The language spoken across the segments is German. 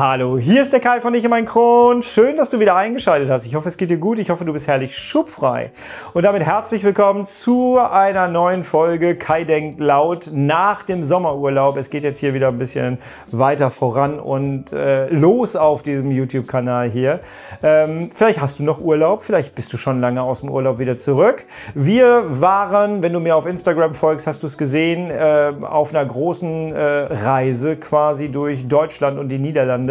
Hallo, hier ist der Kai von Ich und mein Kron. Schön, dass du wieder eingeschaltet hast. Ich hoffe, es geht dir gut. Ich hoffe, du bist herrlich schubfrei. Und damit herzlich willkommen zu einer neuen Folge Kai denkt laut nach dem Sommerurlaub. Es geht jetzt hier wieder ein bisschen weiter voran und los auf diesem YouTube-Kanal hier. Vielleicht hast du noch Urlaub, vielleicht bist du schon lange aus dem Urlaub wieder zurück. Wir waren, wenn du mir auf Instagram folgst, hast du es gesehen, auf einer großen Reise quasi durch Deutschland und die Niederlande.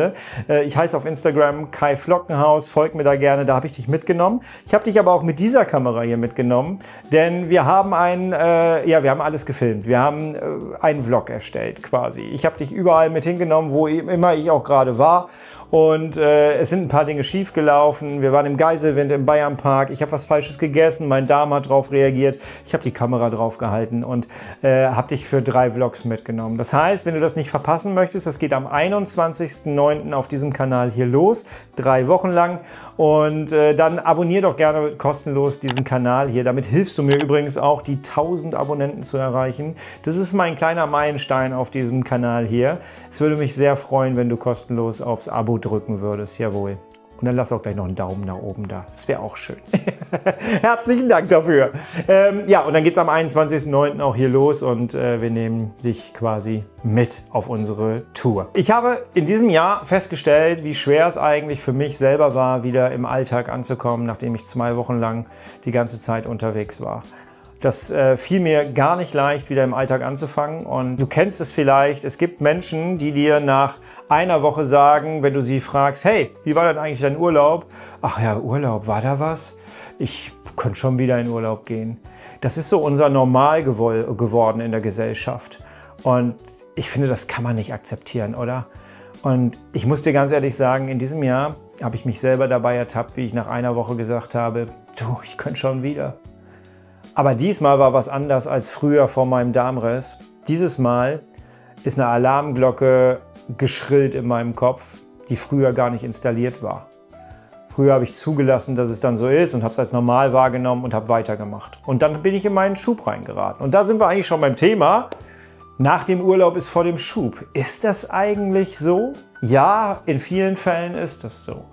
Ich heiße auf Instagram Kai Flockenhaus, folg mir da gerne, da habe ich dich mitgenommen. Ich habe dich aber auch mit dieser Kamera hier mitgenommen, denn wir haben wir haben alles gefilmt. Wir haben einen Vlog erstellt quasi. Ich habe dich überall mit hingenommen, wo immer ich auch gerade war. Und es sind ein paar Dinge schief gelaufen. Wir waren im Geiselwind im Bayernpark. Ich habe was Falsches gegessen. Mein Darm hat darauf reagiert. Ich habe die Kamera drauf gehalten und habe dich für 3 Vlogs mitgenommen. Das heißt, wenn du das nicht verpassen möchtest, das geht am 21.09. auf diesem Kanal hier los. 3 Wochen lang. Und dann abonnier doch gerne kostenlos diesen Kanal hier. Damit hilfst du mir übrigens auch, die 1000 Abonnenten zu erreichen. Das ist mein kleiner Meilenstein auf diesem Kanal hier. Es würde mich sehr freuen, wenn du kostenlos aufs Abo drücken würdest. Jawohl. Und dann lass auch gleich noch einen Daumen nach oben da. Das wäre auch schön. Herzlichen Dank dafür. Ja, und dann geht es am 21.09. auch hier los und wir nehmen dich quasi mit auf unsere Tour. Ich habe in diesem Jahr festgestellt, wie schwer es eigentlich für mich selber war, wieder im Alltag anzukommen, nachdem ich 2 Wochen lang die ganze Zeit unterwegs war. Das fiel mir gar nicht leicht, wieder im Alltag anzufangen. Und du kennst es vielleicht, es gibt Menschen, die dir nach einer Woche sagen, wenn du sie fragst, hey, wie war denn eigentlich dein Urlaub? Ach ja, Urlaub, war da was? Ich könnte schon wieder in Urlaub gehen. Das ist so unser Normal geworden in der Gesellschaft. Und ich finde, das kann man nicht akzeptieren, oder? Und ich muss dir ganz ehrlich sagen, in diesem Jahr habe ich mich selber dabei ertappt, wie ich nach einer Woche gesagt habe, du, ich könnte schon wieder. Aber diesmal war was anders als früher vor meinem Darmriss. Dieses Mal ist eine Alarmglocke geschrillt in meinem Kopf, die früher gar nicht installiert war. Früher habe ich zugelassen, dass es dann so ist und habe es als normal wahrgenommen und habe weitergemacht. Und dann bin ich in meinen Schub reingeraten. Und da sind wir eigentlich schon beim Thema. Nach dem Urlaub ist vor dem Schub. Ist das eigentlich so? Ja, in vielen Fällen ist das so.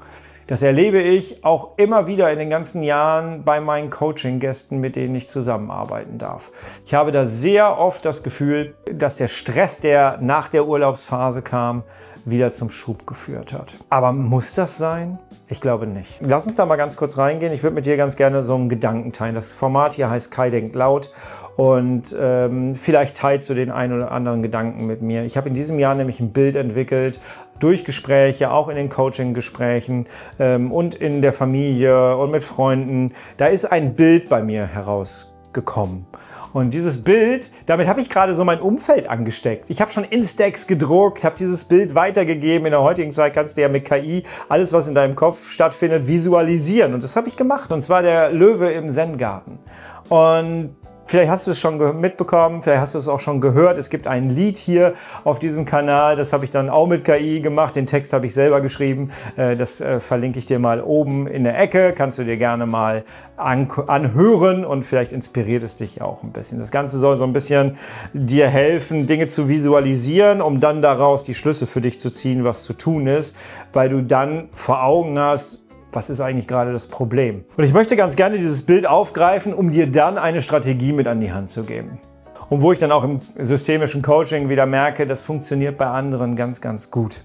Das erlebe ich auch immer wieder in den ganzen Jahren bei meinen Coaching-Gästen, mit denen ich zusammenarbeiten darf. Ich habe da sehr oft das Gefühl, dass der Stress, der nach der Urlaubsphase kam, wieder zum Schub geführt hat. Aber muss das sein? Ich glaube nicht. Lass uns da mal ganz kurz reingehen. Ich würde mit dir ganz gerne so einen Gedanken teilen. Das Format hier heißt Kai denkt laut. Und vielleicht teilst du den einen oder anderen Gedanken mit mir. Ich habe in diesem Jahr nämlich ein Bild entwickelt, durch Gespräche, auch in den Coaching-Gesprächen und in der Familie und mit Freunden. Da ist ein Bild bei mir herausgekommen. Und dieses Bild, damit habe ich gerade so mein Umfeld angesteckt. Ich habe schon Instax gedruckt, habe dieses Bild weitergegeben. In der heutigen Zeit kannst du ja mit KI alles, was in deinem Kopf stattfindet, visualisieren. Und das habe ich gemacht. Und zwar der Löwe im Zen-Garten. Und vielleicht hast du es schon mitbekommen, vielleicht hast du es auch schon gehört. Es gibt ein Lied hier auf diesem Kanal, das habe ich dann auch mit KI gemacht. Den Text habe ich selber geschrieben. Das verlinke ich dir mal oben in der Ecke. Kannst du dir gerne mal anhören und vielleicht inspiriert es dich auch ein bisschen. Das Ganze soll so ein bisschen dir helfen, Dinge zu visualisieren, um dann daraus die Schlüsse für dich zu ziehen, was zu tun ist, weil du dann vor Augen hast, was ist eigentlich gerade das Problem? Und ich möchte ganz gerne dieses Bild aufgreifen, um dir dann eine Strategie mit an die Hand zu geben. Und wo ich dann auch im systemischen Coaching wieder merke, das funktioniert bei anderen ganz, ganz gut.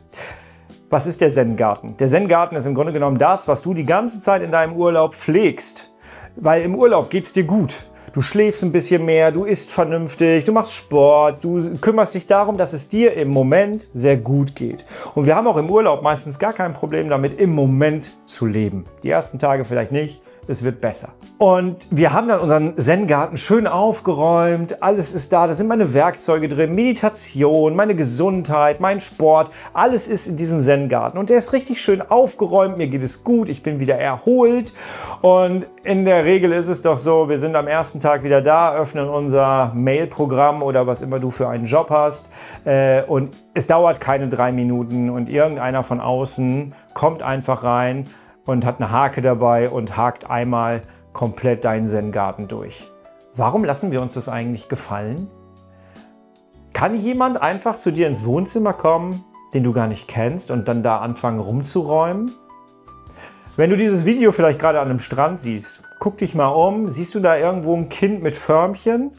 Was ist der Zen-Garten? Der Zen-Garten ist im Grunde genommen das, was du die ganze Zeit in deinem Urlaub pflegst. Weil im Urlaub geht es dir gut. Du schläfst ein bisschen mehr, du isst vernünftig, du machst Sport, du kümmerst dich darum, dass es dir im Moment sehr gut geht. Und wir haben auch im Urlaub meistens gar kein Problem damit, im Moment zu leben. Die ersten Tage vielleicht nicht, es wird besser. Und wir haben dann unseren Zen-Garten schön aufgeräumt, alles ist da, da sind meine Werkzeuge drin, Meditation, meine Gesundheit, mein Sport, alles ist in diesem Zen-Garten. Und der ist richtig schön aufgeräumt, mir geht es gut, ich bin wieder erholt. Und in der Regel ist es doch so, wir sind am ersten Tag wieder da, öffnen unser Mail-Programm oder was immer du für einen Job hast. Und es dauert keine 3 Minuten und irgendeiner von außen kommt einfach rein und hat eine Hake dabei und hakt einmal komplett deinen Zen-Garten durch. Warum lassen wir uns das eigentlich gefallen? Kann jemand einfach zu dir ins Wohnzimmer kommen den du gar nicht kennst und dann da anfangen rumzuräumen? Wenn du dieses Video vielleicht gerade an einem Strand siehst, guck dich mal um, siehst du da irgendwo ein Kind mit Förmchen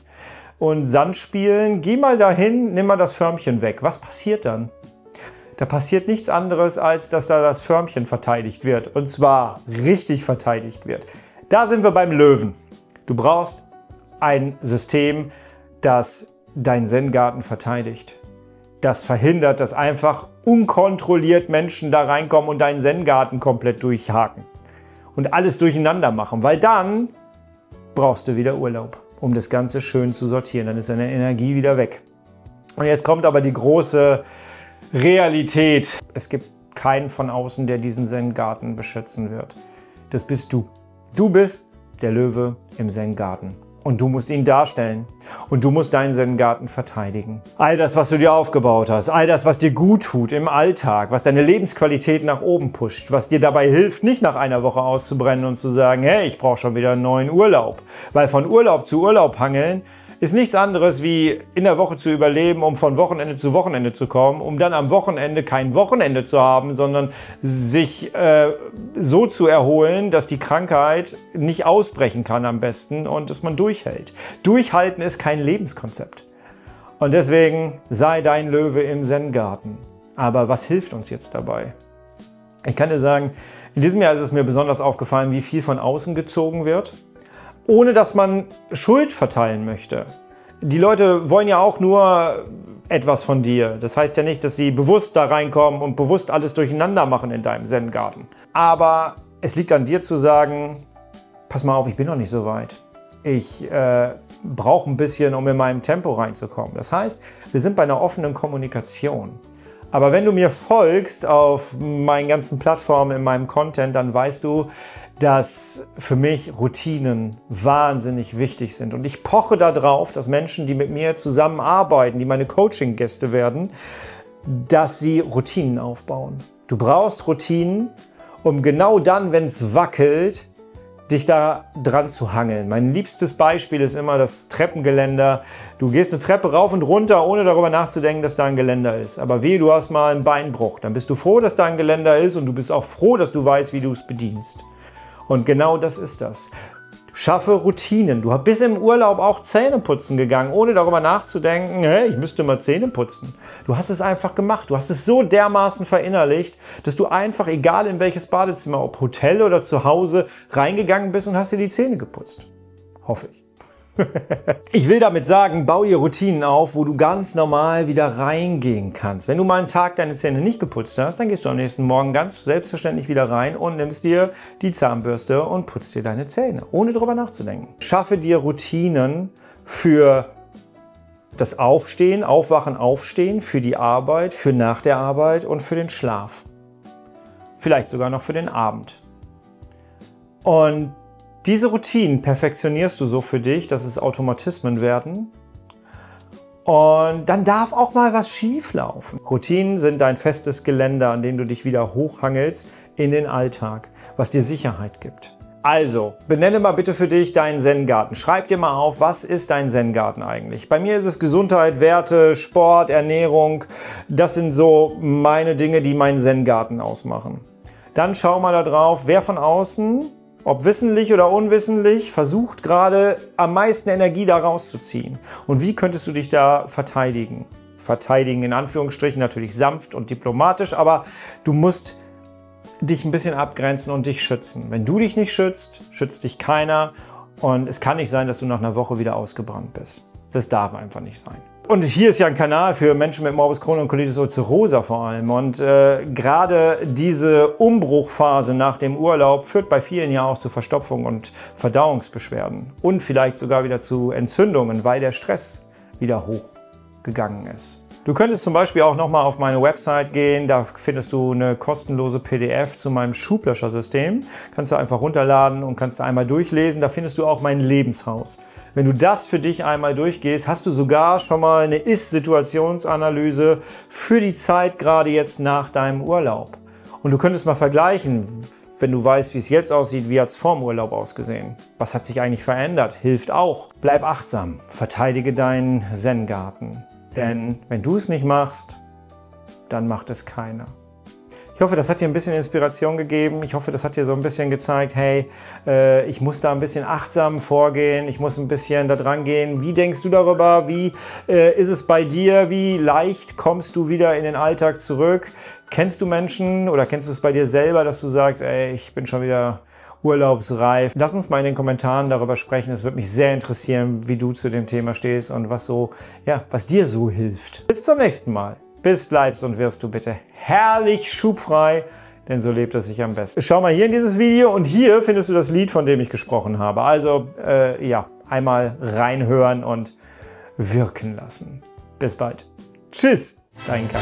und Sandspielen? Geh mal dahin, nimm mal das Förmchen weg. Was passiert dann? Da passiert nichts anderes, als dass da das Förmchen verteidigt wird. Und zwar richtig verteidigt wird. Da sind wir beim Löwen. Du brauchst ein System, das deinen Zen-Garten verteidigt. Das verhindert, dass einfach unkontrolliert Menschen da reinkommen und deinen Zen-Garten komplett durchhaken. Und alles durcheinander machen. Weil dann brauchst du wieder Urlaub, um das Ganze schön zu sortieren. Dann ist deine Energie wieder weg. Und jetzt kommt aber die große Realität. Es gibt keinen von außen, der diesen Zen-Garten beschützen wird. Das bist du. Du bist der Löwe im Zen-Garten. Und du musst ihn darstellen. Und du musst deinen Zen-Garten verteidigen. All das, was du dir aufgebaut hast, all das, was dir gut tut im Alltag, was deine Lebensqualität nach oben pusht, was dir dabei hilft, nicht nach einer Woche auszubrennen und zu sagen, hey, ich brauche schon wieder einen neuen Urlaub. Weil von Urlaub zu Urlaub hangeln ist nichts anderes wie in der Woche zu überleben, um von Wochenende zu Wochenende zu kommen, um dann am Wochenende kein Wochenende zu haben, sondern sich so zu erholen, dass die Krankheit nicht ausbrechen kann am besten und dass man durchhält. Durchhalten ist kein Lebenskonzept. Und deswegen sei dein Löwe im Zen-Garten. Aber was hilft uns jetzt dabei? Ich kann dir sagen, in diesem Jahr ist es mir besonders aufgefallen, wie viel von außen gezogen wird, ohne dass man Schuld verteilen möchte. Die Leute wollen ja auch nur etwas von dir. Das heißt ja nicht, dass sie bewusst da reinkommen und bewusst alles durcheinander machen in deinem Zen-Garten. Aber es liegt an dir zu sagen, pass mal auf, ich bin noch nicht so weit. Ich brauche ein bisschen, um in meinem Tempo reinzukommen. Das heißt, wir sind bei einer offenen Kommunikation. Aber wenn du mir folgst auf meinen ganzen Plattformen, in meinem Content, dann weißt du, dass für mich Routinen wahnsinnig wichtig sind. Und ich poche darauf, dass Menschen, die mit mir zusammenarbeiten, die meine Coaching-Gäste werden, dass sie Routinen aufbauen. Du brauchst Routinen, um genau dann, wenn es wackelt, dich da dran zu hangeln. Mein liebstes Beispiel ist immer das Treppengeländer. Du gehst eine Treppe rauf und runter, ohne darüber nachzudenken, dass da ein Geländer ist. Aber wehe, du hast mal einen Beinbruch. Dann bist du froh, dass da ein Geländer ist und du bist auch froh, dass du weißt, wie du es bedienst. Und genau das ist das. Schaffe Routinen. Du bist im Urlaub auch Zähne putzen gegangen, ohne darüber nachzudenken, hey, ich müsste mal Zähne putzen. Du hast es einfach gemacht. Du hast es so dermaßen verinnerlicht, dass du einfach, egal in welches Badezimmer, ob Hotel oder zu Hause, reingegangen bist und hast dir die Zähne geputzt. Hoffe ich. Ich will damit sagen, bau dir Routinen auf, wo du ganz normal wieder reingehen kannst. Wenn du mal einen Tag deine Zähne nicht geputzt hast, dann gehst du am nächsten Morgen ganz selbstverständlich wieder rein und nimmst dir die Zahnbürste und putzt dir deine Zähne, ohne drüber nachzudenken. Schaffe dir Routinen für das Aufstehen, Aufwachen, Aufstehen, für die Arbeit, für nach der Arbeit und für den Schlaf. Vielleicht sogar noch für den Abend. Und diese Routinen perfektionierst du so für dich, dass es Automatismen werden. Und dann darf auch mal was schief laufen. Routinen sind dein festes Geländer, an dem du dich wieder hochhangelst in den Alltag, was dir Sicherheit gibt. Also, benenne mal bitte für dich deinen Zen-Garten. Schreib dir mal auf, was ist dein Zen-Garten eigentlich? Bei mir ist es Gesundheit, Werte, Sport, Ernährung. Das sind so meine Dinge, die meinen Zen-Garten ausmachen. Dann schau mal da drauf, wer von außen, ob wissentlich oder unwissentlich, versucht gerade am meisten Energie da rauszuziehen. Und wie könntest du dich da verteidigen? Verteidigen in Anführungsstrichen natürlich sanft und diplomatisch, aber du musst dich ein bisschen abgrenzen und dich schützen. Wenn du dich nicht schützt, schützt dich keiner und es kann nicht sein, dass du nach einer Woche wieder ausgebrannt bist. Das darf einfach nicht sein. Und hier ist ja ein Kanal für Menschen mit Morbus Crohn und Colitis ulcerosa vor allem. Und gerade diese Umbruchphase nach dem Urlaub führt bei vielen ja auch zu Verstopfung und Verdauungsbeschwerden. Und vielleicht sogar wieder zu Entzündungen, weil der Stress wieder hochgegangen ist. Du könntest zum Beispiel auch nochmal auf meine Website gehen, da findest du eine kostenlose PDF zu meinem Schublaschersystem. Kannst du einfach runterladen und kannst da einmal durchlesen, da findest du auch mein Lebenshaus. Wenn du das für dich einmal durchgehst, hast du sogar schon mal eine Ist-Situationsanalyse für die Zeit gerade jetzt nach deinem Urlaub. Und du könntest mal vergleichen, wenn du weißt, wie es jetzt aussieht, wie hat es vor dem Urlaub ausgesehen. Was hat sich eigentlich verändert? Hilft auch. Bleib achtsam, verteidige deinen Zen-Garten. Denn wenn du es nicht machst, dann macht es keiner. Ich hoffe, das hat dir ein bisschen Inspiration gegeben. Ich hoffe, das hat dir so ein bisschen gezeigt, hey, ich muss da ein bisschen achtsam vorgehen, ich muss ein bisschen da dran gehen. Wie denkst du darüber? Wie ist es bei dir? Wie leicht kommst du wieder in den Alltag zurück? Kennst du Menschen oder kennst du es bei dir selber, dass du sagst, ey, ich bin schon wieder urlaubsreif? Lass uns mal in den Kommentaren darüber sprechen. Es würde mich sehr interessieren, wie du zu dem Thema stehst und was dir so hilft. Bis zum nächsten Mal. Bis bleibst und wirst du bitte herrlich schubfrei, denn so lebt es sich am besten. Schau mal hier in dieses Video und hier findest du das Lied, von dem ich gesprochen habe. Also ja, einmal reinhören und wirken lassen. Bis bald. Tschüss, dein Kai.